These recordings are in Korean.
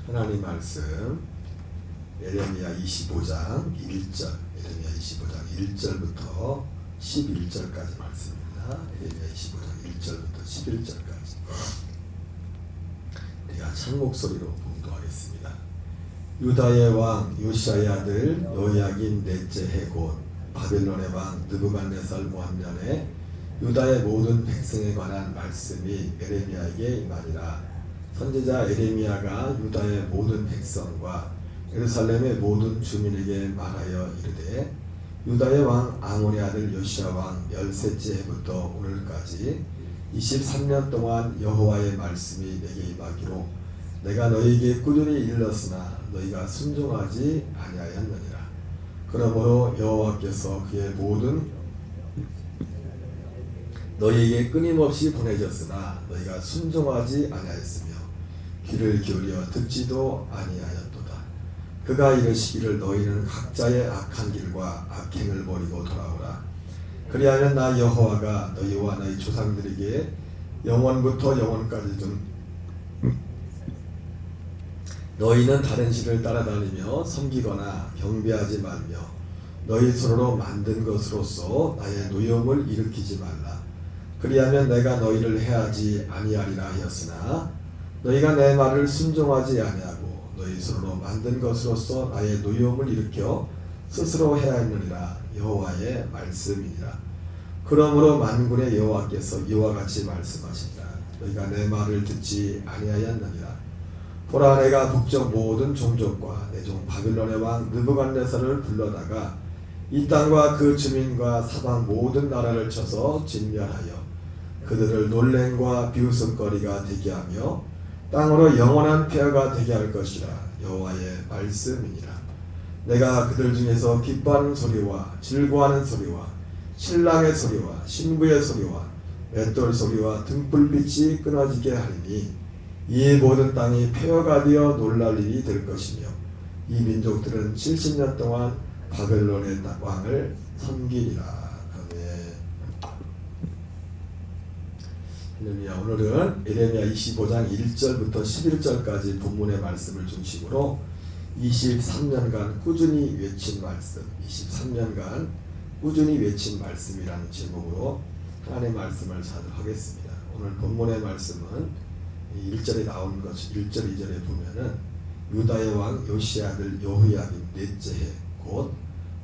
하나님 말씀 예레미야 25장 1절, 예레미야 25장 1절부터 11절까지 말씀입니다. 예레미야 25장 1절부터 11절까지 우리가 찬목소리로 봉독하겠습니다. 유다의 왕 요시아의 아들 요야긴 넷째 해 곧 바벨론의 왕 느부갓네살 원년에 유다의 모든 백성에 관한 말씀이 예레미야에게 임하니라. 선지자 예레미야가 유다의 모든 백성과 예루살렘의 모든 주민에게 말하여 이르되 유다의 왕 아몬의 아들 요시야 왕 13째 해부터 오늘까지 23년 동안 여호와의 말씀이 내게 임하기로 내가 너희에게 꾸준히 일렀으나 너희가 순종하지 아니하였느니라. 그러므로 여호와께서 그의 모든 너희에게 끊임없이 보내졌으나 너희가 순종하지 아니하였으며 귀를 기울여 듣지도 아니하였도다. 그가 이르시기를 너희는 각자의 악한 길과 악행을 버리고 돌아오라. 그리하면 나 여호와가 너희와 너희 조상들에게 영원부터 영원까지 좀 너희는 다른 신을 따라다니며 섬기거나 경배하지 말며 너희 손으로 만든 것으로서 나의 노염을 일으키지 말라. 그리하면 내가 너희를 해하지 아니하리라 하였으나 너희가 내 말을 순종하지 아니하고 너희 손으로 만든 것으로서 나의 노여움을 일으켜 스스로 해하였느니라. 여호와의 말씀이니라. 그러므로 만군의 여호와께서 이와 같이 말씀하시니라. 너희가 내 말을 듣지 아니하였느니라. 보라, 내가 북쪽 모든 종족과 내 종 바빌론의 왕 느부갓네살을 불러다가 이 땅과 그 주민과 사방 모든 나라를 쳐서 진멸하여 그들을 놀램과 비웃음거리가 되게 하며 땅으로 영원한 폐허가 되게 할 것이라. 여호와의 말씀이니라. 내가 그들 중에서 기뻐하는 소리와 즐거워하는 소리와 신랑의 소리와 신부의 소리와 맷돌 소리와 등불빛이 끊어지게 하리니 이 모든 땅이 폐허가 되어 놀랄 일이 될 것이며 이 민족들은 70년 동안 바벨론의 왕을 섬기리라. 할렐루야. 오늘은 예레미야 25장 1절부터 11절까지 본문의 말씀을 중심으로 23년간 꾸준히 외친 말씀, 23년간 꾸준히 외친 말씀이라는 제목으로 하나님의 말씀을 사도하겠습니다. 오늘 본문의 말씀은 1절에 나오는 것, 1절, 2절에 보면은 유다의 왕 요시야 아들 여호야긴 넷째 해 곧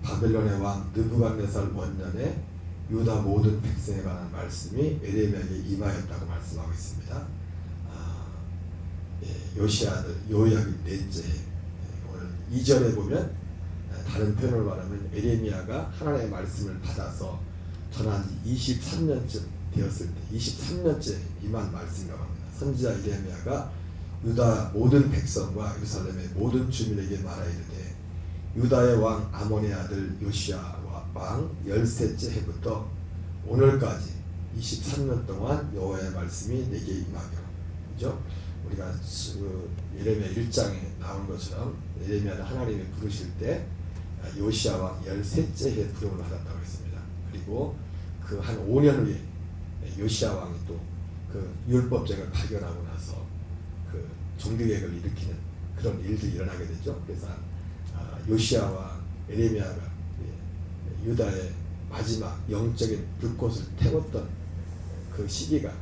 바벨론의 왕 느부갓네살 원년에 유다 모든 백성에 관한 말씀이 예레미야에게 임하였다고 말씀하고 있습니다. 요시야 아들 요야긴 넷째 해. 오늘 2절에 보면 다른 표현을 말하면 예레미야가 하나님의 말씀을 받아서 전한 지 23년쯤 되었을 때 23년째 임한 말씀이라고 합니다. 선지자 예레미야가 유다 모든 백성과 예루살렘의 모든 주민에게 말하이르되 유다의 왕 아몬의 아들 요시야 왕 13째 해부터 오늘까지 23년 동안 여호와의 말씀이 내게 임하기로. 그죠? 우리가 예레미야 1장에 나온 것처럼 예레미야를 하나님이 부르실 때 요시야 왕 13째 해 부름을 받았다고 했습니다. 그리고 그 한 5년 후에 요시야 왕이 또 그 율법책을 발견하고 나서 그 종교개혁을 일으키는 그런 일들이 일어나게 되죠. 그래서 요시야 왕 예레미야가 유다의 마지막 영적인 불꽃을 태웠던 그 시기가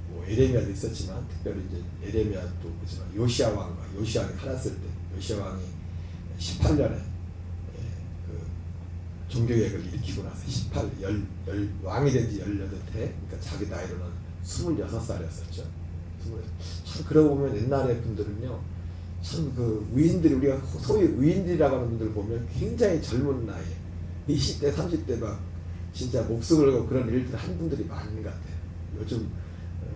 뭐 예레미야도 있었지만 특별히 이제 예레미야도 그렇지만 요시야 왕과 요시야 왕이 살았을 때 요시야 왕이 18년에 그 종교개혁을 일으키고 나서 왕이 된 지 18해, 그러니까 자기 나이로는 26살이었었죠. 참 그러고 보면 옛날에 분들은요, 참 그 위인들이 우리가 소위 위인들이라고 하는 분들 보면 굉장히 젊은 나이에 20대 30대 막 진짜 목숨을 걸고 그런 일들을 한 분들이 많은 것 같아요. 요즘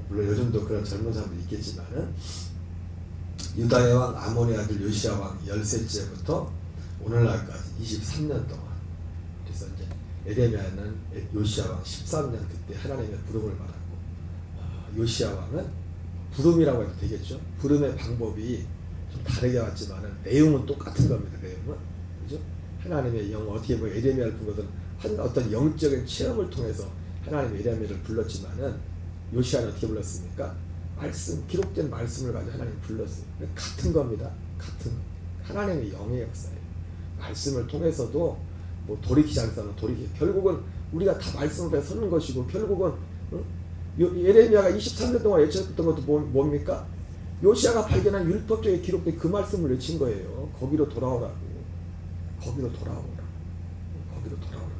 물론 요즘도 그런 젊은 사람들이 있겠지만은 유다의 왕 아몬의 아들 요시야 왕 13째부터 오늘날까지 23년 동안. 그래서 이제 예레미야는 요시야 왕 13년 그때 하나님의 부름을 받았고 요시야 왕은 부름이라고 해도 되겠죠. 부름의 방법이 좀 다르게 왔지만은 내용은 똑같은 겁니다. 내용은 그죠? 하나님의 영 어떻게 보면 예레미야를 본 것은 어떤 영적인 체험을 통해서 하나님의 예레미야를 불렀지만은 요시야는 어떻게 불렀습니까? 말씀, 기록된 말씀을 가지고 하나님 불렀어요. 같은 겁니다. 같은 하나님의 영의 역사예요. 말씀을 통해서도 뭐 돌이키지 않잖아. 결국은 우리가 다 말씀을 배 서는 것이고, 결국은 예레미야가 23년 동안 외쳤던 것도 뭡니까? 요시야가 발견한 율법적에 기록된 그 말씀을 외친 거예요. 거기로 돌아오라고. 거기로 돌아오라. 거기로 돌아오라.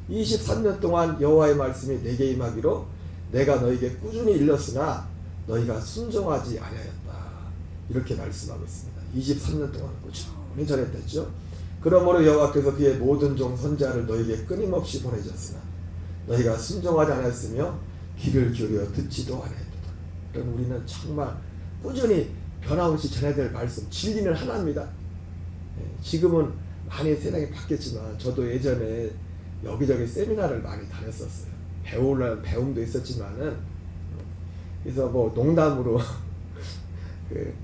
23년 동안 여호와의 말씀이 내게 임하기로 내가 너에게 꾸준히 일렀으나 너희가 순종하지 아니하였다. 이렇게 말씀하고 있습니다. 23년 동안 꾸준히 전했댔죠. 그러므로 여호와께서 그의 모든 종 선지자를 너에게 끊임없이 보내셨으나 너희가 순종하지 않았으며 귀를 기울여 듣지도 아니하였다. 그럼 우리는 정말 꾸준히 변함없이 전해야 될 말씀, 진리는 하나입니다. 지금은 많이 세상이 바뀌었지만 저도 예전에 여기저기 세미나를 많이 다녔었어요. 배우려는 배움도 있었지만은, 그래서 뭐 농담으로 그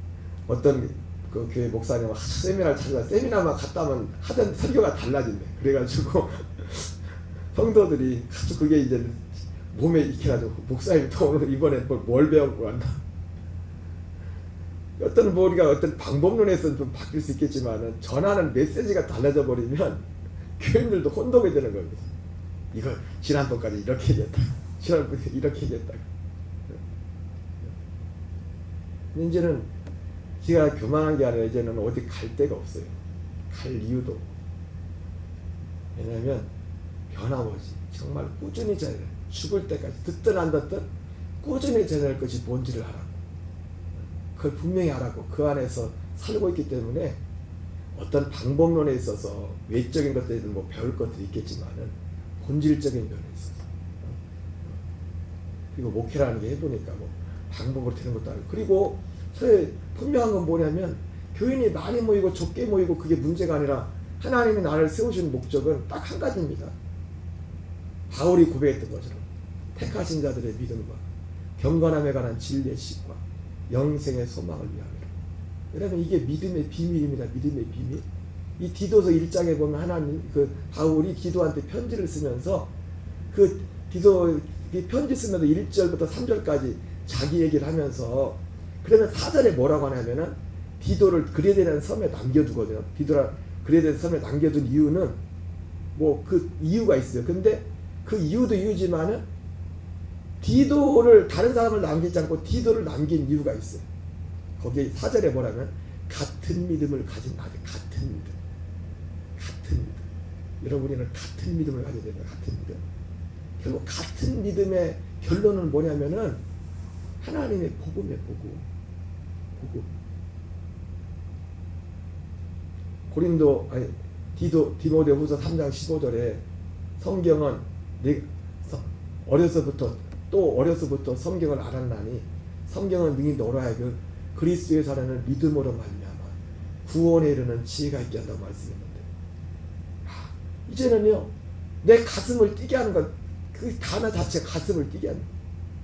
어떤 그 교회 목사님 세미나를 찾아서 세미나만 갔다 오면 하던 설교가 달라진대. 그래가지고 성도들이 아주 그게 이제 몸에 익혀가지고 목사님 또 오늘 이번에 뭘 배우고 왔나. 어떤 우리가 어떤 방법론에서는 좀 바뀔 수 있겠지만은 전하는 메시지가 달라져 버리면 교인들도 혼동이 되는 겁니다. 이거 지난번까지 이렇게 얘기했다. 지난번에 이렇게 얘기했다. 이제는 제가 교만한 게 아니라 이제는 어디 갈 데가 없어요. 갈 이유도 없고. 왜냐하면 변함없이 정말 꾸준히 전해야 돼. 죽을 때까지 듣든 안 듣든 꾸준히 전할 것이 뭔지를 알아고, 그걸 분명히 알아고 그 안에서 살고 있기 때문에 어떤 방법론에 있어서 외적인 것들은 뭐 배울 것들이 있겠지만은 본질적인 면에 있어서, 그리고 목회라는 게 해보니까 뭐 방법으로 되는 것도 아니고, 그리고 분명한 건 뭐냐면 교인이 많이 모이고 적게 모이고 그게 문제가 아니라 하나님이 나를 세우신 목적은 딱 한 가지입니다. 바울이 고백했던 것처럼 택하신 자들의 믿음과 경건함에 관한 진리의 식과 영생의 소망을 위함이라. 여러분, 이게 믿음의 비밀입니다. 믿음의 비밀. 이 디도서 1장에 보면 하나님, 바울이 디도한테 편지를 쓰면서 그 디도 편지 쓰면서 1절부터 3절까지 자기 얘기를 하면서, 그러면 4절에 뭐라고 하냐면은 디도를 그레데라는 섬에 남겨두거든요. 디도라 그레데 섬에 남겨둔 이유는 뭐 그 이유가 있어요. 근데 그 이유도 이유지만은 디도를, 다른 사람을 남기지 않고 디도를 남긴 이유가 있어요. 거기에 4절에 뭐라면 같은 믿음을 가진 나들, 같은 믿음. 같은 믿음. 여러분, 우리는 같은 믿음을 가져야 됩니다. 같은 믿음. 결국 같은 믿음의 결론은 뭐냐면은 하나님의 복음에 복음. 디모데후서 3장 15절에 성경은 어려서부터 성경을 알았나니 성경은 능히 너로 하여금 그리스도의 사랑을 믿음으로 말미암아 구원에 이르는 지혜가 있게 한다고 말씀했는데, 이제는요 내 가슴을 뛰게 하는 것, 그 단어 자체가 가슴을 뛰게 하는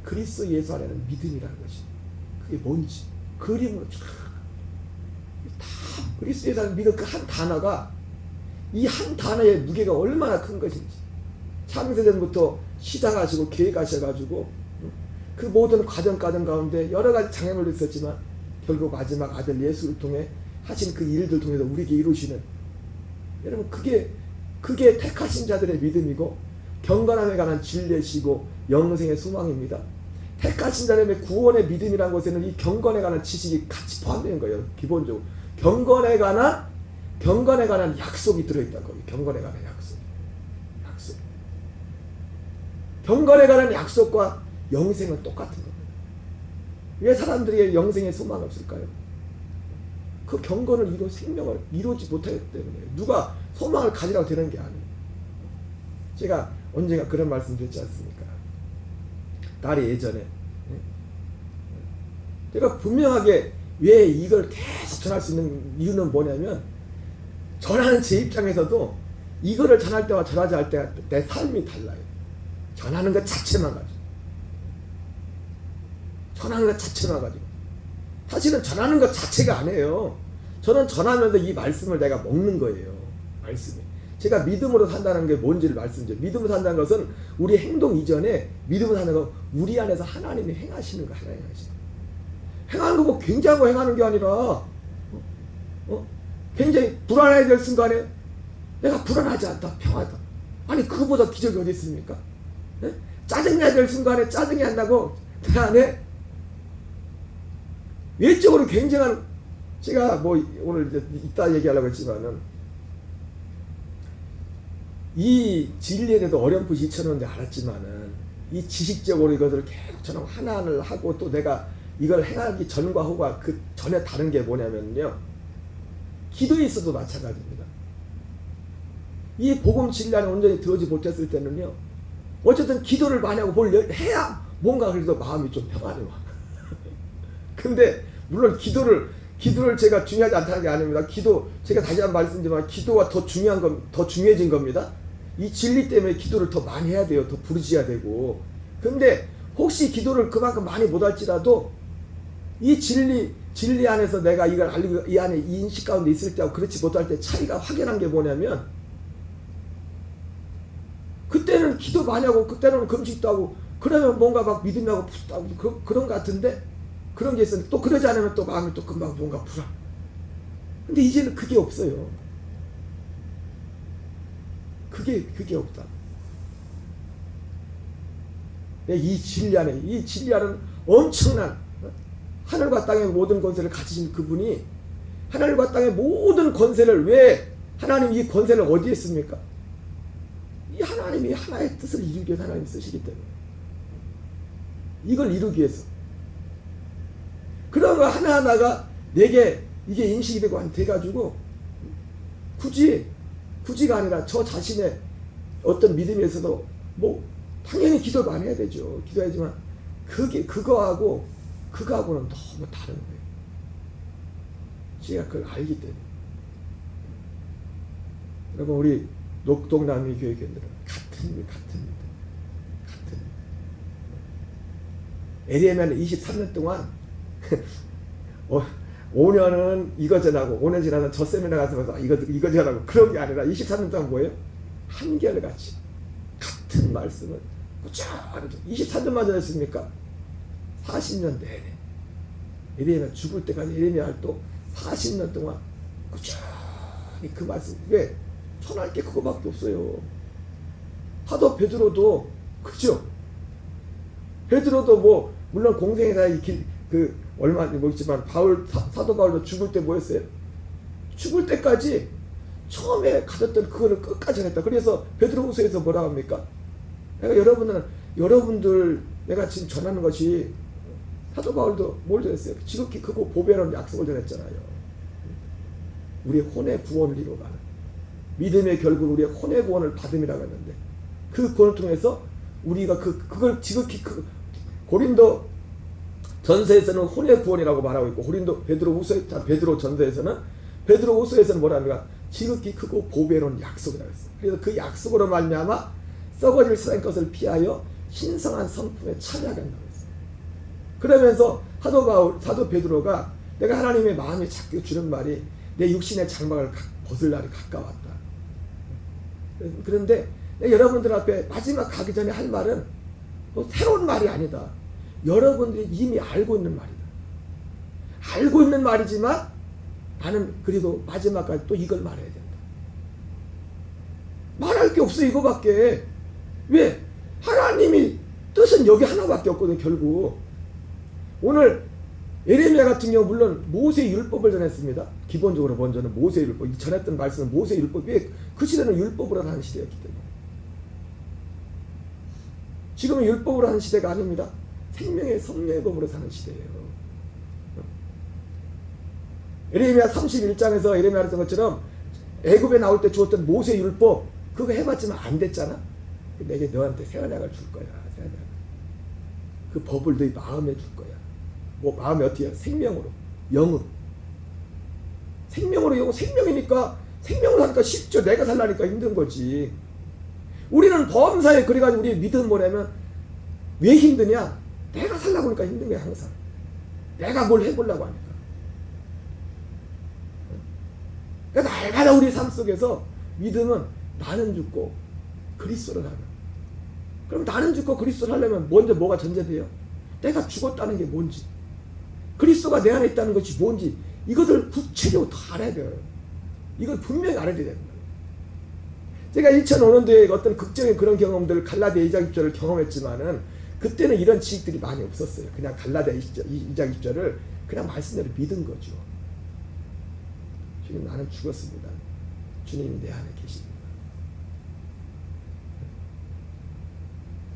그리스도 예수 안에는 믿음이라는 것이, 그게 뭔지 그림으로 쫙 그리스도 예수 안에 믿음, 그 한 단어가, 이 한 단어의 무게가 얼마나 큰 것인지, 창세전부터 시작하시고 계획하셔가지고 그 모든 과정 가운데 여러 가지 장애물도 있었지만 결국 마지막 아들 예수를 통해 하신 그 일들 통해서 우리에게 이루시는, 여러분, 그게 택하신 자들의 믿음이고 경건함에 관한 진리시고 영생의 소망입니다. 택하신 자들의 구원의 믿음이라는 것에는 이 경건에 관한 지식이 같이 포함되는 거예요. 기본적으로 경건에 관한 약속이 들어있다는 거예요. 경건에 관한 약속. 경건에 관한 약속과 영생은 똑같은 겁니다. 왜 사람들이 영생의 소망이 없을까요? 그 경건을 이루 생명을 이루지 못하기 때문에. 누가 소망을 가지라고 되는 게 아니에요. 제가 언젠가 그런 말씀 드렸지 않습니까? 딸이 예전에, 제가 분명하게 왜 이걸 계속 전할 수 있는 이유는 뭐냐면, 전하는 제 입장에서도 이거를 전할 때와 전하지 할 때 내 삶이 달라요. 전하는 것 자체만 가지고. 사실은 전하는 것 자체가 아니에요. 저는 전하면서 이 말씀을 내가 먹는 거예요. 말씀이. 제가 믿음으로 산다는 게 뭔지를 말씀드려요. 믿음으로 산다는 것은 우리 행동 이전에 믿음으로 사는 건 우리 안에서 하나님이 행하시는 거, 하나님 행하시는 거. 행하는 거 뭐 굉장한 거 행하는 게 아니라 굉장히 불안해야 될 순간에 내가 불안하지 않다, 평하다. 아니 그거보다 기적이 어디 있습니까? 네? 짜증내야 될 순간에 짜증이 안 나고 내 안에 외적으로 굉장한, 제가 뭐 오늘 이제 이따 얘기하려고 했지만은 이 진리에 대해서 어렴풋이 잊혀놓는데 알았지만은 이 지식적으로 이것을 계속 저는 하나를 하고 또 내가 이걸 행하기 전과 후가 그 전에 다른 게 뭐냐면요, 기도에 있어도 마찬가지입니다. 이 복음 진리 안에 온전히 들어오지 못했을 때는요, 어쨌든 기도를 많이 하고 뭘 해야 뭔가 그래도 마음이 좀 평안해 와. 근데 물론 기도를 제가 중요하지 않다는 게 아닙니다. 제가 다시 한번 말씀드리지만 기도가 더 중요해진 겁니다. 이 진리 때문에 기도를 더 많이 해야 돼요. 더 부르짖어야 되고. 근데 혹시 기도를 그만큼 많이 못할지라도 이 진리 안에서 내가 이걸 알고 이 안에 이 인식 가운데 있을 때하고 그렇지 못할 때 차이가 확연한 게 뭐냐면, 그때는 기도 많이 하고 그때는 금식도 하고 그러면 뭔가 막 믿음이 하고 풋하고 그런 것 같은데, 그런 게 있었는데 또 그러지 않으면 또 마음이 또 금방 뭔가 불안. 근데 이제는 그게 없어요. 그게 없다. 이 진리 안은 엄청난 하늘과 땅의 모든 권세를 가지신 그분이, 하늘과 땅의 모든 권세를, 왜 하나님 이 권세를 어디에 씁니까? 이 하나님이 하나의 뜻을 이루기 위해서 하나님이 쓰시기 때문에, 이걸 이루기 위해서 그런 거 하나하나가 내게 이게 인식이 되고 안 돼가지고 굳이가 아니라 저 자신의 어떤 믿음에서도 뭐 당연히 기도 많이 해야 되죠. 기도하지만 그거하고는 너무 다른 거예요. 제가 그걸 알기 때문에. 여러분, 우리 녹동남미 교회견들은 같습니다. 에레미야는 23년 동안 5년은 이거 전하고 5년 지나서 저 세미나 가서 이거 전하고 그런 게 아니라 23년 동안 뭐예요? 한결같이 같은 말씀을 꾸준히 23년만 전했습니까? 40년 내내 에레미야 죽을 때까지 에레미야 활동 40년 동안 꾸준히 그 말씀. 왜? 전할 게 그거밖에 없어요. 사도 베드로도 그죠? 베드로도 뭐 물론 공생애다 얼마 뭐 있지만 사도 바울도 죽을 때 뭐였어요? 죽을 때까지 처음에 가졌던 그거를 끝까지 했다. 그래서 베드로후서에서 뭐라 합니까? 내가 여러분들 내가 지금 전하는 것이, 사도 바울도 뭘 전했어요? 지극히 크고 보배로운 약속을 전했잖아요. 우리의 혼의 구원을 이루어가는, 믿음의 결국 우리의 혼의 구원을 받음이라고 했는데, 그 구원을 통해서 우리가 그걸 지극히 고린도 전서에서는 혼의 구원이라고 말하고 있고, 베드로 전서에서는 뭐라 합니까? 지극히 크고 보배로운 약속이라고 했어요. 그래서 그 약속으로 말미암아 썩어질 세상 것을 피하여 신성한 성품에 참여하게 한다고 했어요. 그러면서 사도 베드로가 내가 하나님의 마음에 자꾸 주는 말이, 내 육신의 장막을 벗을 날이 가까웠다. 그런데 여러분들 앞에 마지막 가기 전에 할 말은 뭐 새로운 말이 아니다. 여러분들이 이미 알고 있는 말이다. 알고 있는 말이지만 나는 그래도 마지막까지 또 이걸 말해야 된다. 말할 게 없어, 이거밖에. 왜? 하나님이 뜻은 여기 하나밖에 없거든, 결국. 오늘 에레미야 같은 경우 물론 모세의 율법을 전했습니다. 기본적으로 먼저는 모세의 율법, 전했던 말씀은 모세의 율법. 왜? 그 시대는 율법으로 하는 시대였기 때문에. 지금은 율법으로 하는 시대가 아닙니다. 생명의 성령의 법으로 사는 시대예요. 에레미야 31장에서 에레미야 했던 것처럼 애굽에 나올 때 주었던 모세 율법, 그거 해봤지만 안 됐잖아. 내게 너한테 새 언약을 줄 거야. 새 언약. 그 법을 너희 마음에 줄 거야. 뭐 마음에 어떻게 해요? 생명으로, 영으로. 생명으로, 생명이니까 생명으로 하니까 쉽죠. 내가 살라니까 힘든 거지. 우리는 범사에 그래가지고 우리의 믿음은 뭐냐면, 왜 힘드냐? 내가 살라고 하니까 힘든 거야, 항상. 내가 뭘 해보려고 하니까. 그러니까 날마다 우리 삶 속에서 믿음은 나는 죽고 그리스도를 하면, 그럼 나는 죽고 그리스도를 하려면 먼저 뭐가 전제돼요? 내가 죽었다는 게 뭔지, 그리스도가 내 안에 있다는 것이 뭔지, 이것을 구체적으로 다 알아야 돼요. 이걸 분명히 알아야 된다. 제가 2005년도에 어떤 극적인 그런 경험들을 갈라디아 2장 10절을 경험했지만은 그때는 이런 지식들이 많이 없었어요. 그냥 갈라디아 2장 10절을 그냥 말씀대로 믿은 거죠. 주님, 나는 죽었습니다. 주님이 내 안에 계십니다.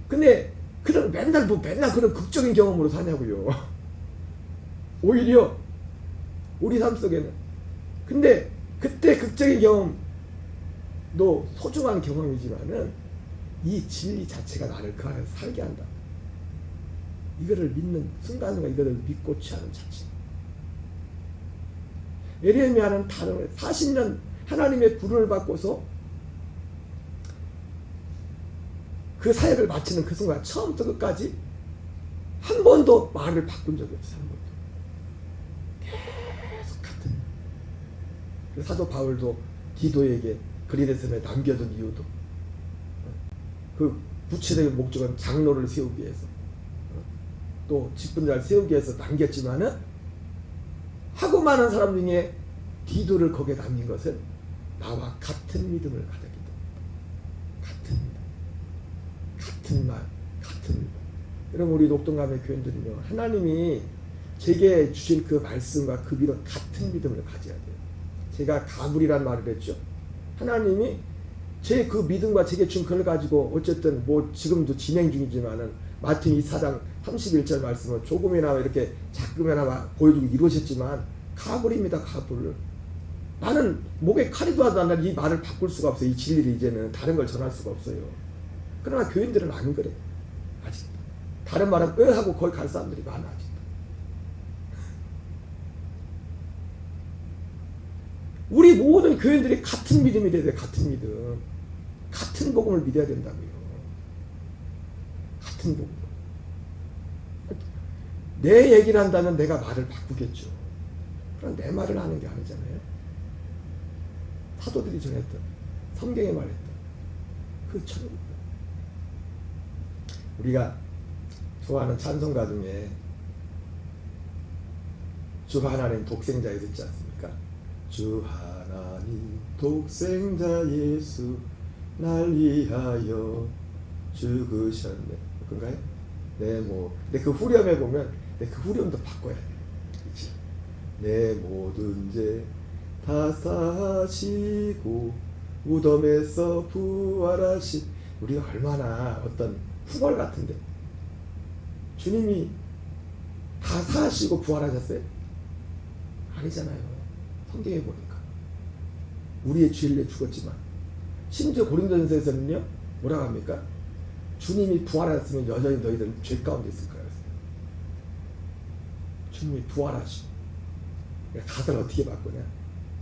근데 그런 맨날 그런 극적인 경험으로 사냐고요. 오히려 우리 삶 속에는. 근데 그때 극적인 경험도 소중한 경험이지만은 이 진리 자체가 나를 그 안에서 살게 한다. 이거를 믿는 순간순간 이거를 믿고 취하는 자체. 에레미야는 다른 40년 하나님의 부름을 받고서 그 사역을 마치는 그 순간 처음부터 끝까지 한 번도 말을 바꾼 적이 없어요. 한 번도. 계속 같은. 사도 바울도 디도에게 그리데스에 남겨둔 이유도 그 구체적인 목적은 장로를 세우기 위해서, 또 직분자를 세우기 위해서 남겼지만은 하고 많은 사람 중에 디도를 거기에 남긴 것은 나와 같은 믿음을 가졌기 때문에. 같은 믿음, 같은 말, 같은 믿음. 여러분, 우리 녹동감의 교인들은요, 하나님이 제게 주신 그 말씀과 그 믿음, 같은 믿음을 가져야 돼요. 제가 가불이란 말을 했죠. 하나님이 제 그 믿음과 제게 준 그걸 가지고 어쨌든 뭐 지금도 진행 중이지만은 마태복음 24장 31절 말씀은 조금이나마 이렇게 작금이나마 보여주고 이루셨지만 가불입니다. 가불. 나는 목에 칼이 둬도 이 말을 바꿀 수가 없어요. 이 진리를 이제는 다른 걸 전할 수가 없어요. 그러나 교인들은 안 그래. 아직 다른 말은 하고 거기 갈 사람들이 많아. 아직. 우리 모든 교인들이 같은 믿음이 돼야 돼. 같은 믿음. 같은 복음을 믿어야 된다고요. 같은 복음. 내 얘기를 한다면 내가 말을 바꾸겠죠. 그럼 내 말을 하는 게 아니잖아요. 사도들이 전했던, 성경에 말했던 그 천국. 우리가 좋아하는 찬송가 중에 주 하나님 독생자 있지 않습니까? 주 하나님 독생자 예수 날 위하여 죽으셨네. 그런가요? 네, 근데 그 후렴에 보면, 그 후렴도 바꿔야 돼. 그치? 내 모든 죄 다 사시고 무덤에서 부활하신. 우리가 얼마나 어떤 후벌 같은데 주님이 다 사시고 부활하셨어요? 아니잖아요. 성경에 보니까 우리의 죄를 위해 죽었지만, 심지어 고린도전서에서는요 뭐라고 합니까? 주님이 부활하셨으면 여전히 너희들은 죄 가운데 있을 거야. 주님이 부활하시고. 가사를 어떻게 바꾸냐?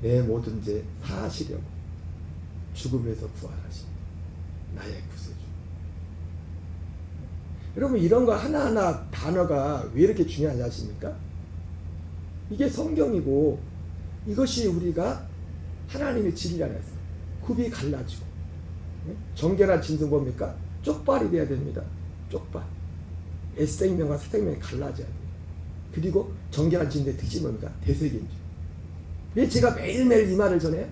내 모든 죄 사하시려고 죽음에서 부활하신 나의 구세주. 여러분, 이런 거 하나하나 단어가 왜 이렇게 중요하지 아십니까? 이게 성경이고, 이것이 우리가 하나님의 진리 안에서 굽이 갈라지고, 정결한 짐승 뭡니까? 쪽발이 돼야 됩니다. 쪽발. S생명과 새생명이 갈라져야 돼요. 그리고 정결한 짐승의 특징이 뭡니까? 대세김주. 왜 제가 매일매일 이 말을 전해요?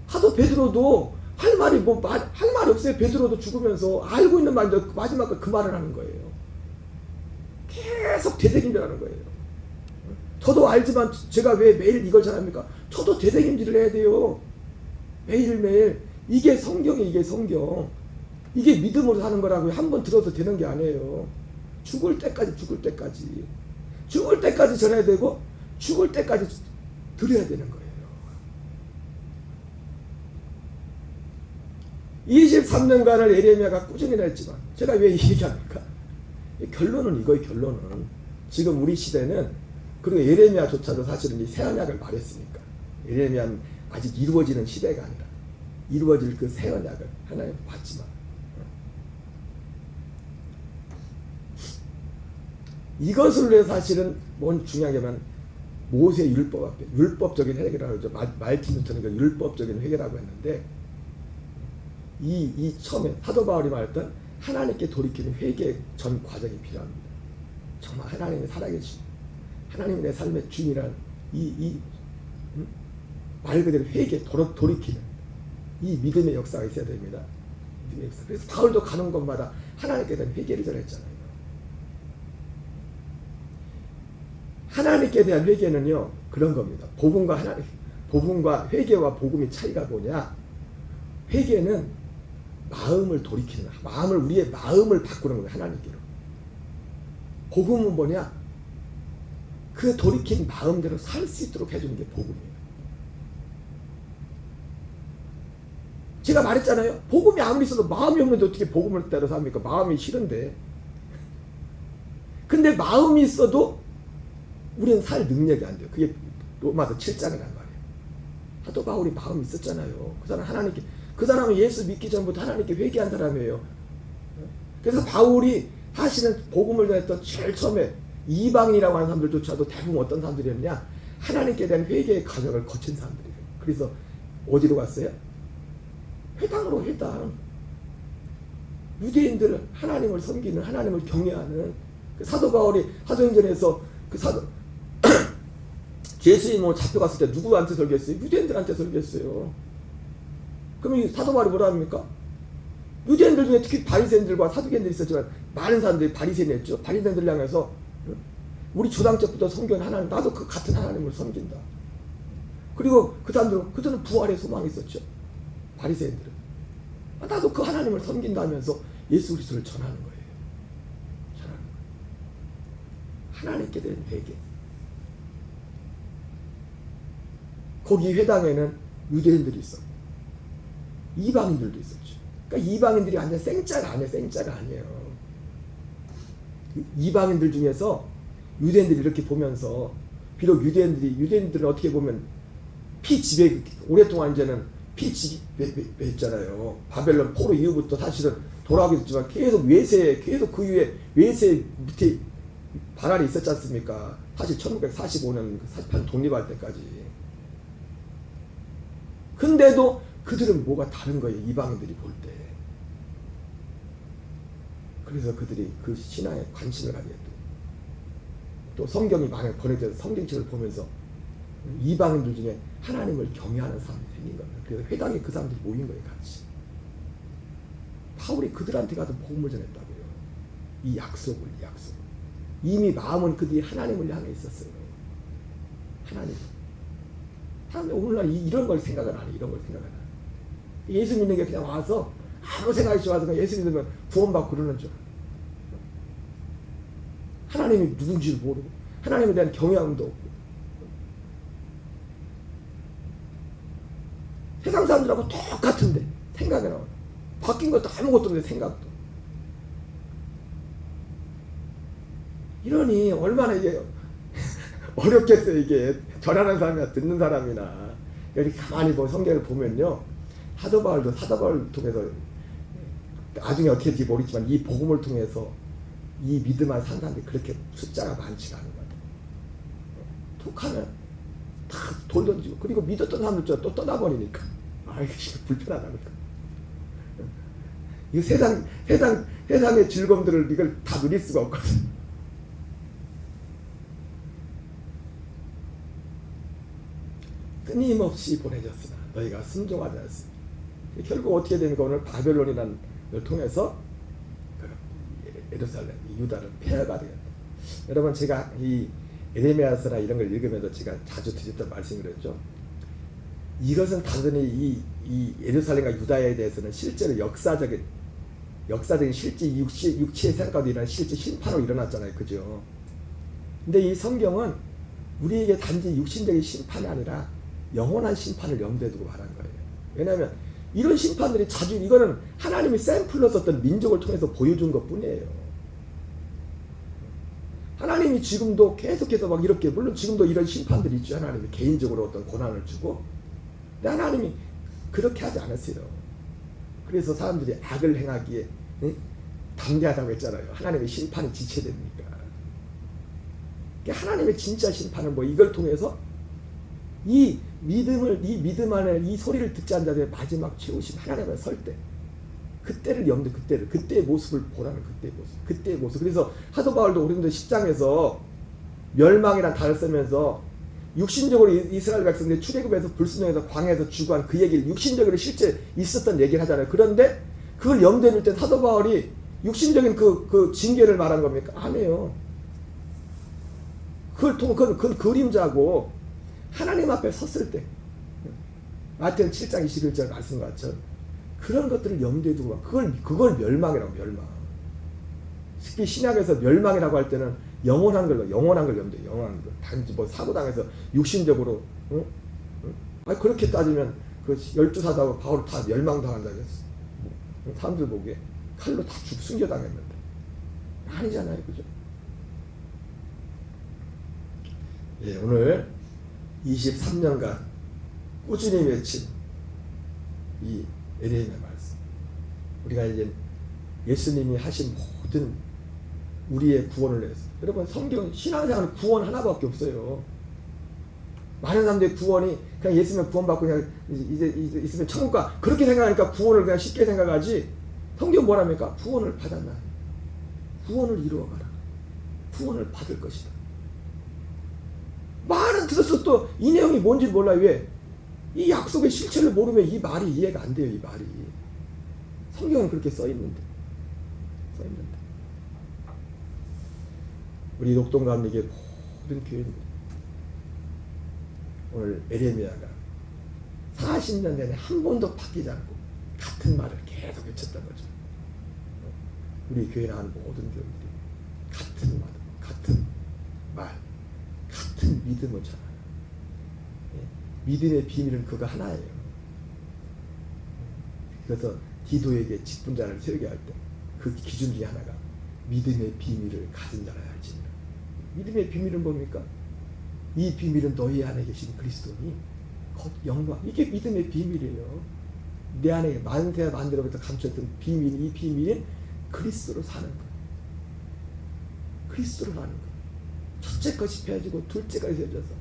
하도 베드로도 할 말이 할 말이 없어요. 베드로도 죽으면서 알고 있는 말인데 마지막 그 말을 하는 거예요. 계속 되새김질하는 거예요. 저도 알지만 제가 왜 매일 이걸 전합니까? 저도 되새김질을 해야 돼요. 매일매일. 이게 성경이, 이게 성경. 이게 믿음으로 사는 거라고요. 한 번 들어서 되는 게 아니에요. 죽을 때까지 전해야 되고, 죽을 때까지 드려야 되는 거예요. 23년간을 에레미야가 꾸준히 했지만, 제가 왜 이 얘기합니까? 결론은 이거예요. 결론은 지금 우리 시대는, 그리고 에레미야조차도 사실은 이 새 언약을 말했으니까, 에레미야는 아직 이루어지는 시대가 아니라 이루어질 그 새 언약을 하나님 받지만, 이것을 위해 사실은 뭔 중요한 게면 모세 율법 앞에 율법적인 회개라고 하죠. 말틴 루터는 율법적인 회개라고 했는데, 이 처음에 사도 바울이 말했던 하나님께 돌이키는 회개 전 과정이 필요합니다. 정말 하나님이 살아계신 하나님이 내 삶의 주인이란 말 그대로 회개 돌이키는 이 믿음의 역사가 있어야 됩니다. 믿음의 역사. 그래서 바울도 가는 곳마다 하나님께 대한 회개를 전했잖아요. 하나님께 대한 회개는요 그런 겁니다. 복음과 회개와 복음의 차이가 뭐냐? 회개는 마음을 돌이키는 마음을 우리의 마음을 바꾸는 거예요. 하나님께로. 복음은 뭐냐? 그 돌이킨 마음대로 살 수 있도록 해주는 게 복음이에요. 제가 말했잖아요. 복음이 아무리 있어도 마음이 없는데 어떻게 복음을 따라서 합니까? 마음이 싫은데. 근데 마음이 있어도 우리는 살 능력이 안 돼요. 그게 로마서 7장이란 말이에요. 사도 바울이 마음이 있었잖아요. 그 사람 하나님께, 그 사람은 예수 믿기 전부터 하나님께 회개한 사람이에요. 그래서 바울이 사실은 복음을 전했던 제일 처음에 이방인이라고 하는 사람들조차도 대부분 어떤 사람들이었냐? 하나님께 대한 회개의 과정을 거친 사람들이에요. 그래서 어디로 갔어요? 회당으로 회당. 유대인들 하나님을 섬기는, 하나님을 경외하는 그 사도 바울이 사도행전에서 그 사도 예수님 뭐 잡혀갔을 때 누구한테 설교했어요? 유대인들한테 설교했어요. 그러면 사도 바울이 뭐라 합니까? 유대인들 중에 특히 바리새인들과 사두개인들이 있었지만 많은 사람들이 바리새인이었죠. 바리새인들 향해서 우리 주당적부터 섬기는 하나님, 나도 그 같은 하나님을 섬긴다. 그리고 그 사람들은 그들은 부활의 소망이 있었죠. 바리새인들은 나도 그 하나님을 섬긴다면서 예수 그리스도를 전하는 거예요. 전하는 거예요. 하나님께 대한 회개. 거기 회당에는 유대인들이 있었고 이방인들도 있었죠. 그러니까 이방인들이 완전 생짜가 아니에요. 생짜가 아니에요. 이방인들 중에서 유대인들이 이렇게 보면서 비록 유대인들은 어떻게 보면 피지배 오랫동안 이제는 피지배했잖아요. 바벨론 포로 이후부터 사실은 돌아가기도 했지만 계속 계속 그 이후에 외세 밑에 반환이 있었지 않습니까? 사실 1945년 48년 독립할 때까지. 근데도 그들은 뭐가 다른 거예요. 이방인들이 볼 때. 그래서 그들이 그 신앙에 관심을 가지게 됐고 또 성경이 많이 번역돼서 성경책을 보면서 이방인들 중에 하나님을 경외하는 사람이 생긴 겁니다. 그래서 회당에 그 사람들이 모인 거예요. 같이. 바울이 그들한테 가서 복음을 전했다고요. 이 약속을. 이미 마음은 그들이 하나님을 향해 있었어요. 하나님. 오늘날 이런 걸 생각을 안 해. 이런 걸 생각을 안 해. 예수 믿는 게 그냥 와서 아무 생각이 없이 와서 그냥 예수 믿으면 구원받고 그러는 줄. 하나님이 누군지를 모르고 하나님에 대한 경외함도 없고 세상 사람들하고 똑같은데 생각이 나와요. 바뀐 것도 아무것도 없는데 생각도. 이러니 얼마나 이게 어렵겠어요. 이게 전하는 사람이나 듣는 사람이나. 여기 가만히 성경을 보면요. 사도 바울을 통해서 나중에 어떻게 될지 모르겠지만 이 복음을 통해서 이 믿음 안에 산 사람들이 그렇게 숫자가 많지가 않은 것 같아요. 툭하면 다 돌 던지고 그리고 믿었던 사람들 또 떠나버리니까 이거 불편하다. 이거 세상의 즐거움들을 이걸 다 누릴 수가 없거든. 끊임없이 보내졌으나 너희가 순종하지 않습니다. 결국 어떻게 됩니까? 오늘 바벨론이라는 걸 통해서 예루살렘, 유다를 폐하가 되겠다. 여러분 제가 이 에레미야서나 이런 걸 읽으면서 제가 자주 드렸던 말씀을 했죠. 이것은 단순히 이 예루살렘과 유다에 대해서는 실제로 역사적인 실제 육체의 생각과도 일어난 실제 심판으로 일어났잖아요. 그죠? 근데 이 성경은 우리에게 단지 육신적인 심판이 아니라 영원한 심판을 염두에 두고 말한 거예요. 왜냐하면 이런 심판들이 자주 이거는 하나님이 샘플로 썼던 민족을 통해서 보여준 것 뿐이에요. 하나님이 지금도 계속해서 막 이렇게 물론 지금도 이런 심판들이 있죠. 하나님이 개인적으로 어떤 고난을 주고 근데 하나님이 그렇게 하지 않았어요. 그래서 사람들이 악을 행하기에 담대하다고 했잖아요. 하나님의 심판이 지체됩니까? 하나님의 진짜 심판은 이걸 통해서 이 믿음 안에 이 소리를 듣지 않는 자들의 마지막 최후심 하나님 앞에 설 때 그때를 염두, 그때의 모습을 보라는, 그때의 모습. 그래서 사도 바울도 고린도 10장에서 멸망이란 단어를 쓰면서 육신적으로 이스라엘 백성들이 출애굽에서 불순종해서 광야에서 죽어한 그 얘기를 육신적으로 실제 있었던 얘기를 하잖아요. 그런데 그걸 염두에 둘 때 사도 바울이 육신적인 그 징계를 말하는 겁니까? 아니에요. 그건 그림자고, 하나님 앞에 섰을 때 마태복음 7장 21절 말씀과 같죠. 그런 것들을 염두에 두고 그걸 멸망이라고. 멸망. 특히 신약에서 멸망이라고 할 때는 영원한 걸 염두에, 영원한 걸. 단지 뭐 사고당해서 육신적으로, 그렇게 따지면 그 12사도하고 바울 다 멸망당한다고 했어. 사람들 보기에 칼로 다 숨겨당했는데 아니잖아요, 그죠? 예, 오늘 23년간 꾸준히 외친 이 에레미야 말씀, 우리가 이제 예수님이 하신 모든 우리의 구원을 위해서, 여러분 성경 신앙생활은 구원 하나밖에 없어요. 많은 사람들의 구원이 그냥 예수님 구원받고 그냥 이제 있으면 천국 가, 그렇게 생각하니까 구원을 그냥 쉽게 생각하지. 성경 뭐랍니까? 구원을 받았나? 구원을 이루어가라. 구원을 받을 것이다. 말은 들었어, 또 이 내용이 뭔지 몰라. 왜? 이 약속의 실체를 모르면 이 말이 이해가 안 돼요. 이 말이 성경은 그렇게 써 있는데. 우리 녹동감리교회 모든 교인들, 오늘 에레미야가 40년 내내 한 번도 바뀌지 않고 같은 말을 계속 외쳤던 거죠. 우리 교회 나온 모든 교인들이 같은 말, 같은 믿음을 전하는, 믿음의 비밀은 그거 하나예요. 그래서 디도에게 직분자를 세우게 할 때 그 기준 중에 하나가 믿음의 비밀을 가진 자라 할지니라. 믿음의 비밀은 뭡니까? 이 비밀은 너희 안에 계신 그리스도니 곧 영광. 이게 믿음의 비밀이에요. 내 안에 만세 만대로부터 감춰있던 비밀, 이 비밀은 그리스도로 사는 것. 그리스도로 사는 것. 첫째 것이 펴지고 둘째까지 세워져서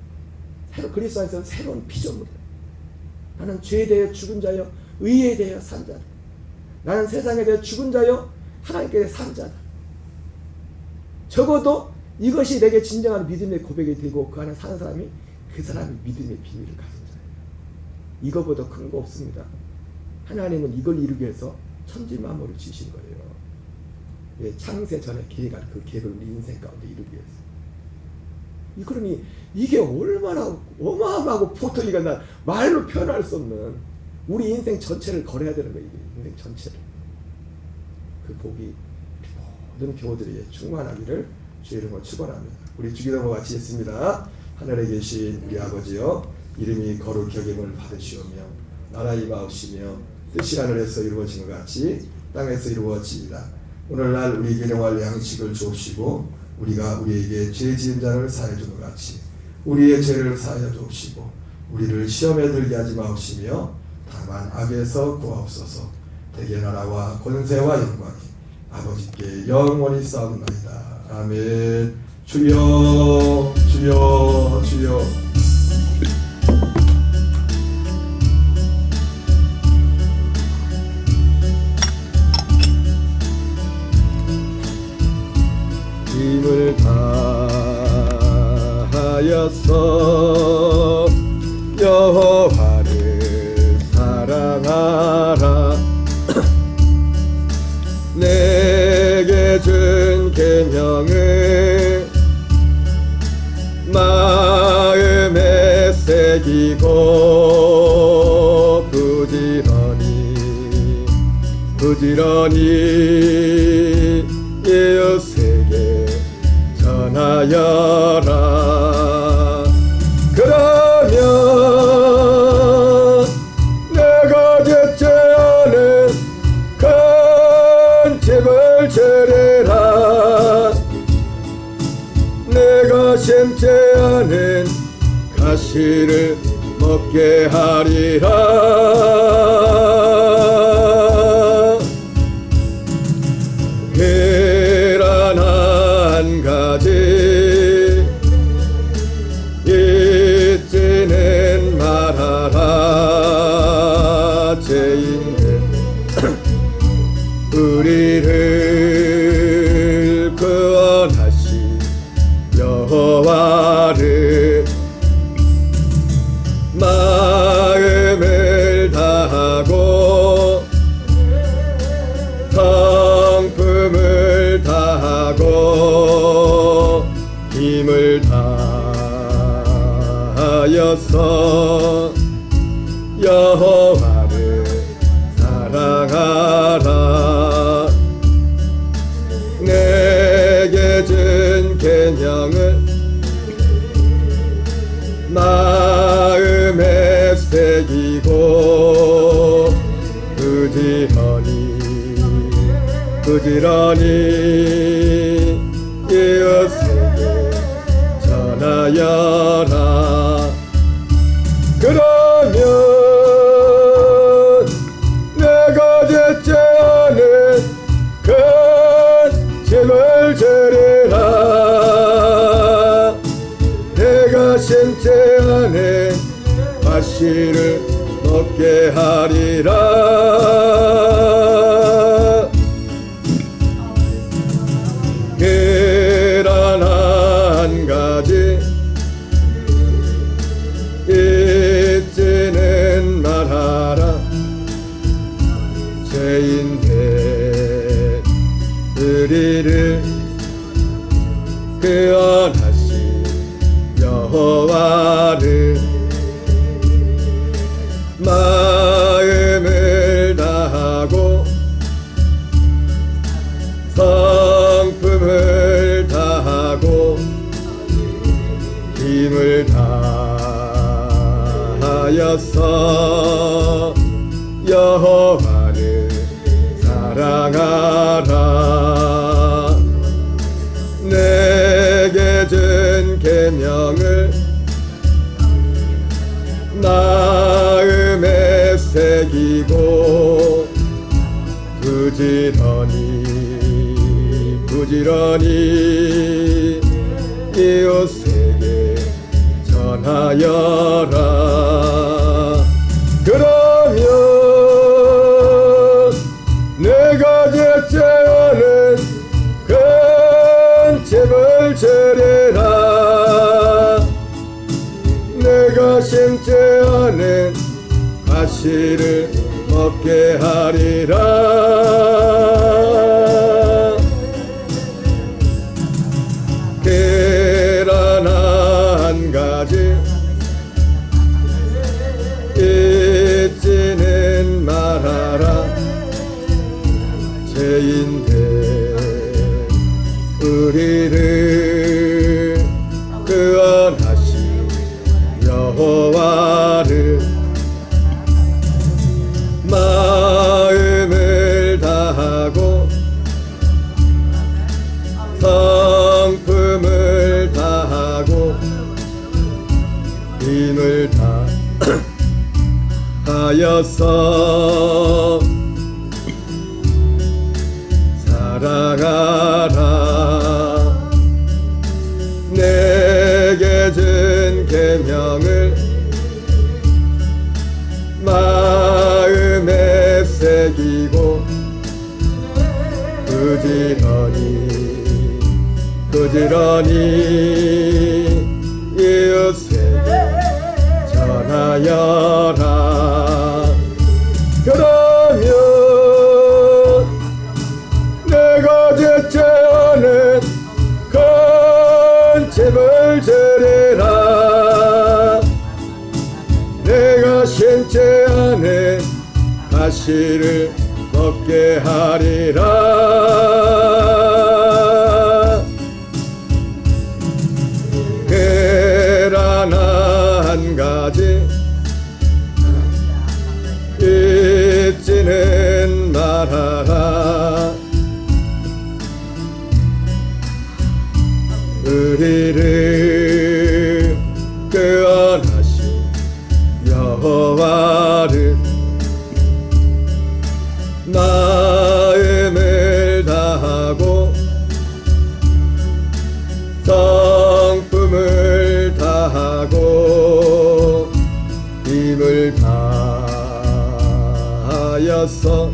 새로 그리스도 안에서 새로운 피조물이다. 나는 죄에 대해 죽은 자여 의에 대해 산 자다. 나는 세상에 대해 죽은 자여 하나님께 대해 산 자다. 적어도 이것이 내게 진정한 믿음의 고백이 되고 그 안에 사는 사람이, 그 사람이 믿음의 비밀을 가진 자예요. 이거보다 큰 거 없습니다. 하나님은 이걸 이루기 위해서 천지 만물을 지으신 거예요. 예, 창세 전에 계획한 그 계획을 우리 인생 가운데 이루기 위해서. 그러니 이게 얼마나 어마어마하고 보통이가 나 말로 표현할 수 없는 우리 인생 전체를 걸어야 되는 거예요. 인생 전체를. 그 복이 모든 교우들에게 충만하기를 주의 이름으로 축원합니다. 우리 주기도문 같이 했습니다. 하늘에 계신 우리 아버지여, 이름이 거룩히 여김을 받으시오며 나라 임하옵시며 뜻이 하늘에서 이루어진 것 같이 땅에서 이루어지이다. 오늘날 우리에게 일용할 양식을 주옵시고 우리가 우리에게 죄 지은 자를 사하여 준 것 같이 우리의 죄를 사하여 주옵시고 우리를 시험에 들게 하지 마옵시며 다만 악에서 구하옵소서. 대개 나라와 권세와 영광이 아버지께 영원히 싸움나이다. 아멘. 주여 주여 주여. 힘을 다하여서 여호와를 사랑하라. 내게 준 계명을 마음에 새기고 부지런히 이웃에게 전하여라. 그러면 내가 제째하는 큰 집을 차리라. 내가 심지 않은 가시를 먹게 하리라. 계란 한 가지 잊지는 말아라. 죄인은 마음을 다하고 성품을 다하고 힘을 다하여서 여호와를 사랑하라. 내게 준 계명을 마음에 새기고 부지런히 이웃에게 전하여라. 그러면 내가 제째하는 큰 집을 지으리라. 내가 심지 않은 과실을 먹게 하리라. 그러나 한 가지 잊지는 말아라. 죄인된 우리를 구원하신 여호와를 마음을 다하고 성품을 다하고 힘을 다하여서 여호와를 사랑하라. 내게 준 계명을 마음에 새기고 부지런히 이웃에게 전하여라. 그러면 내가 제째하는 큰 집을 지으리라. 내가 심지 않은 과실을 먹게 하리라. 그러나 한 가지 잊지는 말아라. 죄인된 우리를 구원하신 여호와를 마음을 다하고 성품을 다하고 힘을 다하여서 사랑하라. 내게 준 계명을 마음에 새기고 부지런히 이웃에게 전하여라. 그러면 내가 제째하는 큰 집을 지으리라. 내가 심지 않은 과실을 먹게 하리라. 그러나 한 가지 잊지는 말아라. 우리를 구원하신 여호와를 마음을 다하고 성품을 다하고 힘을 다하여서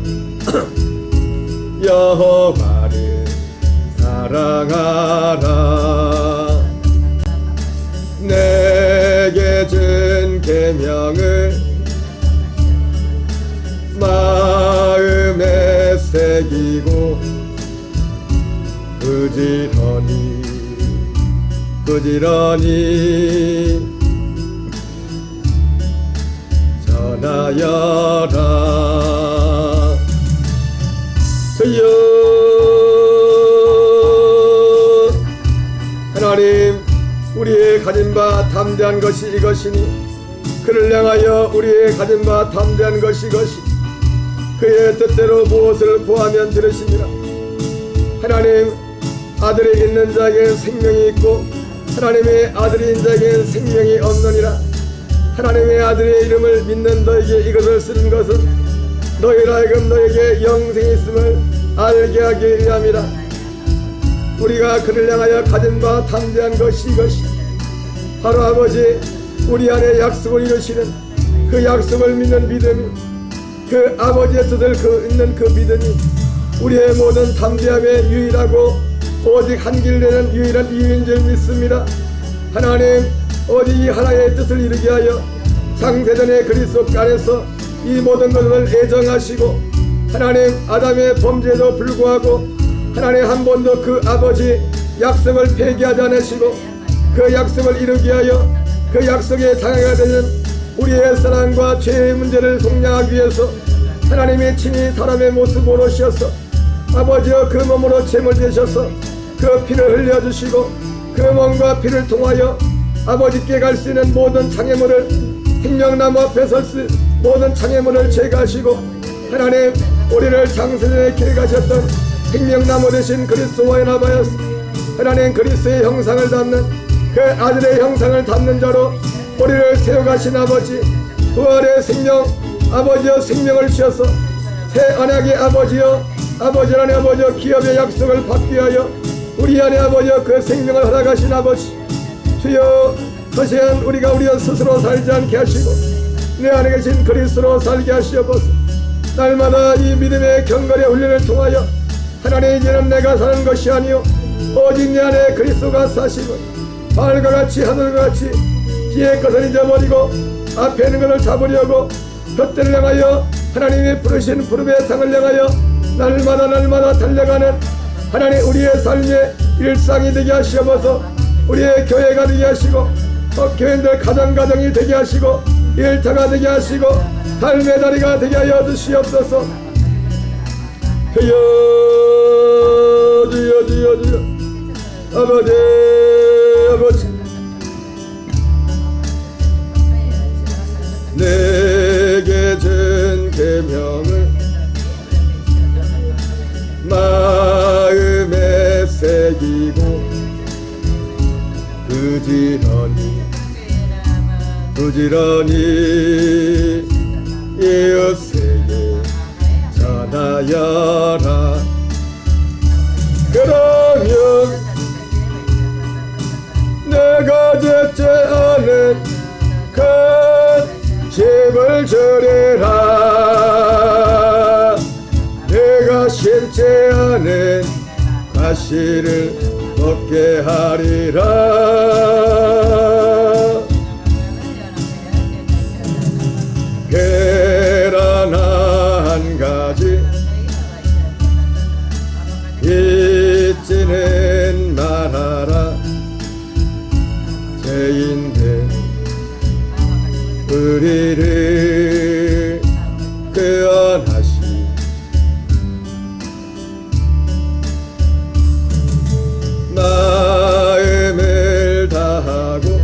여호와를 사랑하라. 내게 준 계명을 마음에 새기고 부지런히 전하여라. 주여 하나님, 우리의 가진 바 담대한 것이 이것이니 그를 향하여 우리의 가진 바 담대한 것이 이것이 그의 뜻대로 무엇을 구하면 들으시니라. 하나님, 아들이 있는 자에게는 생명이 있고 하나님의 아들이 있는 자에게는 생명이 없느니라. 하나님의 아들의 이름을 믿는 너에게 이것을 쓰는 것은 너희로 하여금 너에게 영생이 있음을 알게 하기 위함이라. 우리가 그를 향하여 가진 바 담대한 것이 이것이 바로 아버지 우리 안에 약속을 이루시는 그 약속을 믿는 믿음이, 그 아버지의 뜻을 있는 그 믿음이 우리의 모든 담대함의 유일하고 오직 한 길 내는 유일한 이유인 줄 믿습니다. 하나님, 오직 이 하나의 뜻을 이루게 하여 창세전의 그리스도 안에서 이 모든 것을 애정하시고 하나님, 아담의 범죄에도 불구하고 하나님 한 번도 그 아버지 약속을 폐기하지 않으시고 그 약속을 이루게 하여 그 약속의 장애가 되는 우리의 사랑과 죄의 문제를 속량하기 위해서 하나님이 친히 사람의 모습으로 오셔서 아버지여 그 몸으로 죄물 되셔서 그 피를 흘려주시고 그 몸과 피를 통하여 아버지께 갈 수 있는 모든 장애물을, 생명나무 앞에 설 수 모든 장애물을 제거하시고 하나님, 우리를 창세전에 길 가셨던 생명나무 되신 그리스도와 연합하여서 하나님 그리스도의 형상을 담는 그 아들의 형상을 담는 자로 우리를 세워가신 아버지, 부활의 생명 아버지여 생명을 주셔서 새 언약의 아버지여 아버지 안에 아버지여 기업의 약속을 받기 위하여 우리 안에 아버지여 그 생명을 허락하신 아버지, 주여 거시한 우리가 우리 스스로 살지 않게 하시고 내 안에 계신 그리스도로 살게 하시옵소서. 날마다 이 믿음의 경건의 훈련을 통하여 하나님, 이제는 내가 사는 것이 아니요 오직 내 안에 그리스도가 사시고 하늘과 같이 하늘과 같이 뒤에 것을 잊어버리고 앞에 있는 것을 잡으려고 푯대를 향하여 하나님이 부르신 부름의 상을 향하여 날마다 달려가는 하나님, 우리의 삶의 일상이 되게 하시옵소서. 우리의 교회가 되게 하시고 교인들 가정이 되게 하시고 일터가 되게 하시고 삶의 다리가 되게 하여 주시옵소서. 주여 아버지 내게 준 계명을 마음에 새기고 부지런히 이웃에게 전하여라. 그러면 내가 제재하는 그 집을 주리라. 내가 심지 않은 가시를 먹게 하리라. 계란 한 가지 잊지는 말아라. 죄인된 우리를 구원하시 마음을 다하고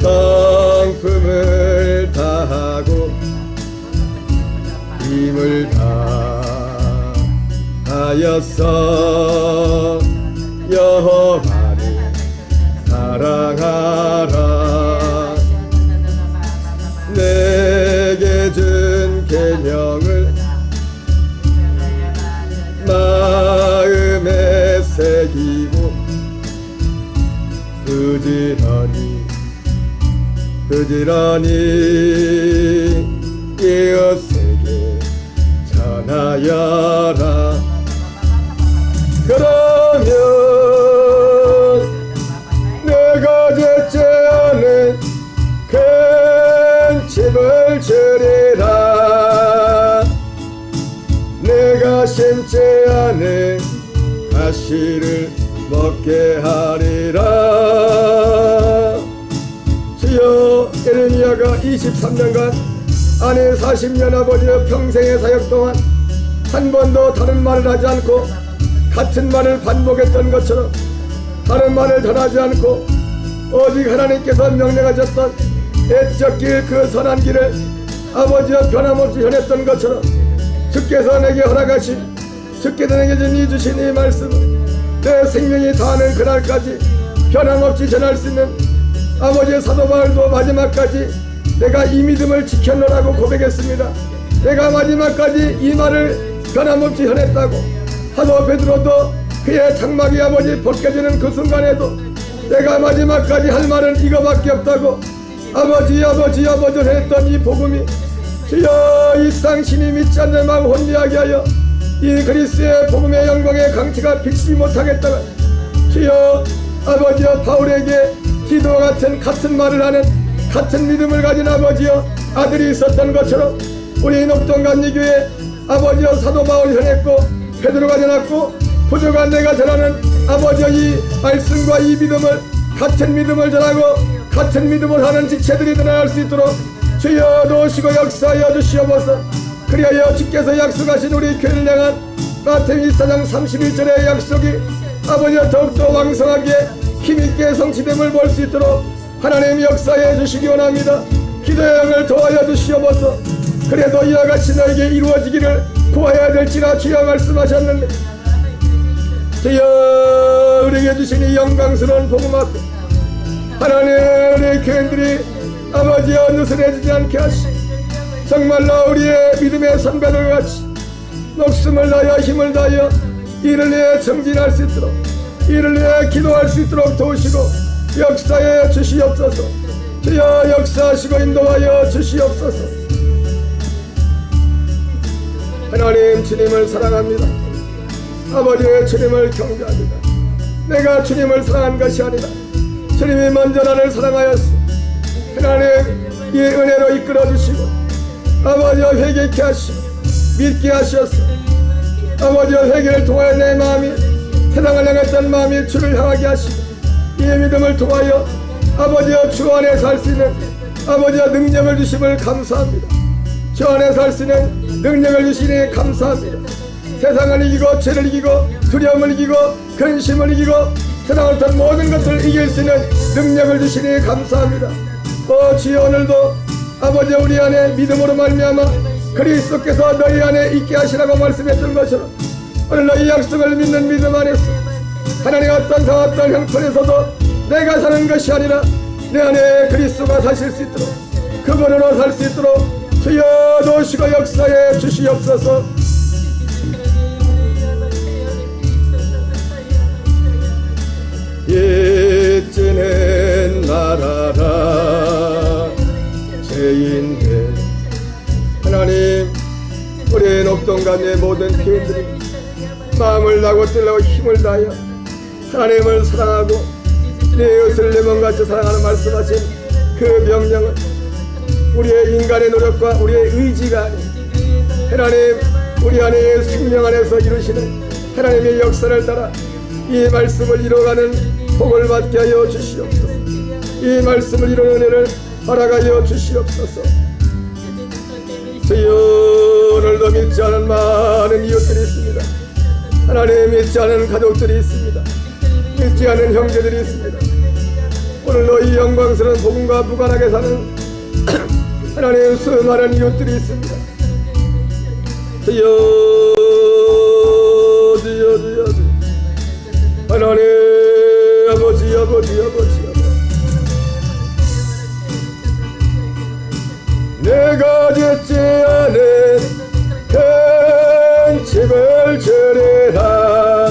성품을 다하고 힘을 다하여서 여호와를 사랑하라. 내게 준 계명을 마음에 새기고 부지런히 이웃에게 전하여라. 그러면 내가 제재하는 안에 가시를 먹게 하리라. 주여, 에레미야가 23년간 아내 40년 아버지의 평생의 사역 동안 한 번도 다른 말을 하지 않고 같은 말을 반복했던 것처럼 다른 말을 전하지 않고 오직 하나님께서 명령하셨던 애적 길, 그 선한 길을 아버지와 변함없이 전했던 것처럼 주께서 내게 허락하신, 주께서 내게 주신 이 말씀을 내 생명이 다하는 그날까지 변함없이 전할 수 있는 아버지의 사도 바울도 마지막까지 내가 이 믿음을 지켰노라고 고백했습니다. 내가 마지막까지 이 말을 변함없이 전했다고. 사도 베드로도 그의 장막이 아버지 벗겨지는 그 순간에도 내가 마지막까지 할 말은 이거밖에 없다고 아버지 했던 이 복음이 주여, 이 쌍신이 믿지 않는 마음 혼미하게 하여 이 그리스의 복음의 영광의 강치가 비치지 못하겠다가 주여, 아버지여, 바울에게 기도와 같은 말을 하는 같은 믿음을 가진 아버지여 아들이 있었던 것처럼 우리 녹동감리교회 아버지여 사도 바울이 전했고 베드로가 전했고 부족한 내가 전하는 아버지여 이 말씀과 이 믿음을 같은 믿음을 전하고 같은 믿음을 하는 지체들이 드러날 수 있도록 주여 도우시고 역사하여 주시옵소서. 그리하여 주께서 약속하신 우리 교회를 향한 마태복음 24장 31절의 약속이 아버지여 더욱더 왕성하게 힘있게 성취됨을 볼 수 있도록 하나님 역사해 주시기 원합니다. 기도의 영을 도와여 주시옵소서. 그래도 이와 같이 너에게 이루어지기를 구하여야 될지라 주여 말씀하셨는데 주여, 우리에게 주신 이 영광스러운 복음 앞에 하나님 우리 교인들이 아버지여 느슨해지지 않게 하시고 정말로 우리의 믿음의 선배들 같이 목숨을 다하여 힘을 다하여 이를 위해 정진할 수 있도록 이를 위해 기도할 수 있도록 도우시고 역사해 주시옵소서. 주여 역사하시고 인도하여 주시옵소서. 하나님 주님을 사랑합니다. 아버지의 주님을 경배합니다. 내가 주님을 사랑한 것이 아니라 주님이 먼저 나를 사랑하였소. 하나님 이 은혜로 이끌어주시고 아버지여 회개케 하시고 믿게 하셨소. 아버지여 회개를 통하여 내 마음이 세상을 향했던 마음이 주를 향하게 하시고 이 믿음을 통하여 아버지여 주 안에 살 수 있는 아버지여 능력을 주심을 감사합니다. 주 안에 살 수 있는 능력을 주시니 감사합니다. 세상을 이기고 죄를 이기고 두려움을 이기고 근심을 이기고 세상을 어떤 모든 것을 이길 수 있는 능력을 주시니 감사합니다. 주여 오늘도 아버지 우리 안에 믿음으로 말미암아 그리스도께서 너희 안에 있게 하시라고 말씀했던 것처럼 오늘도 이 약속을 믿는 믿음 안에서 하나님 어떤 상황 어떤 형편에서도 내가 사는 것이 아니라 내 안에 그리스도가 사실 수 있도록 그분으로 살 수 있도록 주여 도우시고 역사해 주시옵소서. 이제는 말하라 죄인들 하나님 우리 녹동감의 모든 교인들이 마음을 다하고 뜰라고 힘을 다하여 하나님을 사랑하고 내 이웃을 내 몸같이 사랑하는 말씀하신 그 명령은 우리의 인간의 노력과 우리의 의지가 아닌 하나님 우리 안에 생명 안에서 이루시는 하나님의 역사를 따라 이 말씀을 이뤄가는 복을 받게 하여 주시옵소서. 이 말씀을 이루는 은혜를 허락하여 주시옵소서. 주여 오늘도 믿지 않은 많은 이웃들이 있습니다. 하나님 믿지 않은 가족들이 있습니다. 믿지 않은 형제들이 있습니다. 오늘도 이 영광스러운 복음과 무관하게 사는 하나님 수많은 이웃들이 있습니다. 주여 하나님 아버지 내가 짓지 않은 큰 집을 지으리라.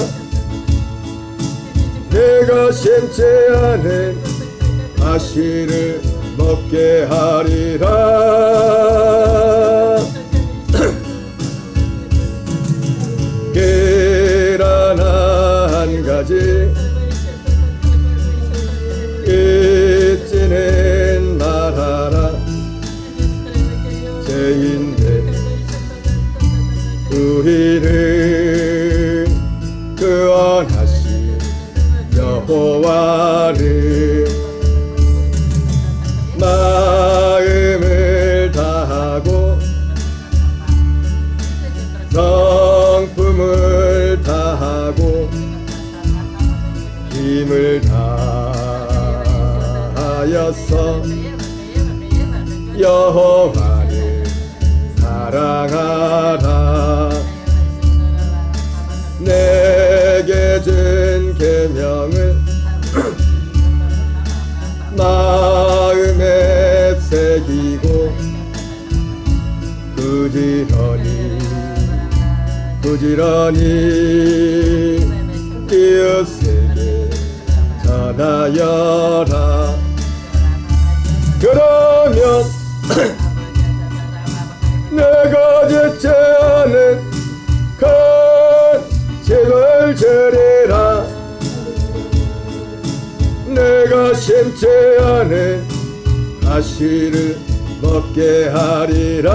내가 심지 않은 가시를 먹게 하리라. 계란 한 가지 잊지는 말아라. 죄인들 우리를 일어서 여호와를 사랑하라. 내게 준 계명을 마음에 새기고 부지런히 이웃에게 전하여라. 그러면 내가 짓지 않은 큰 집을 지리라. 내가 심지 않은 가시를 먹게 하리라.